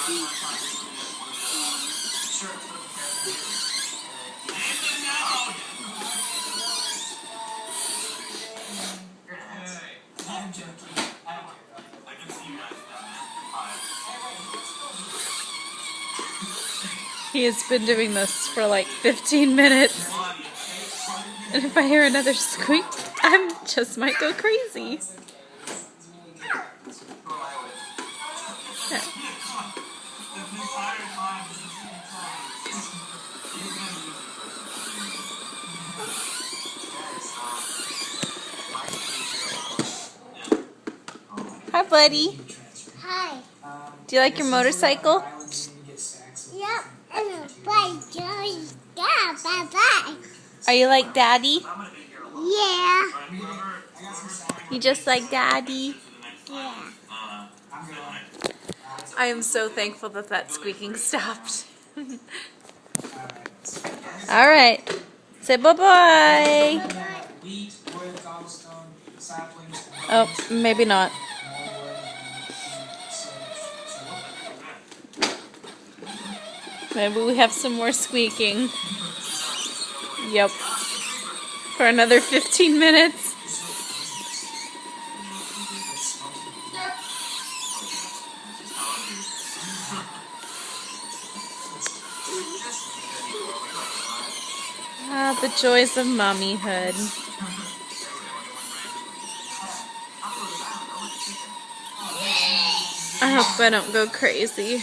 He has been doing this for like 15 minutes. And if I hear another squeak, I just might go crazy. Hi, buddy. Hi. Do you like your motorcycle? Yep. And bye, Joey. Yeah, bye-bye. Are you like Daddy? Yeah. You just like Daddy? Yeah. I am so thankful that that squeaking stopped. All right. Say bye-bye. Oh, maybe not. Maybe we have some more squeaking. Yep. For another 15 minutes. Ah, the joys of mommyhood. I hope I don't go crazy.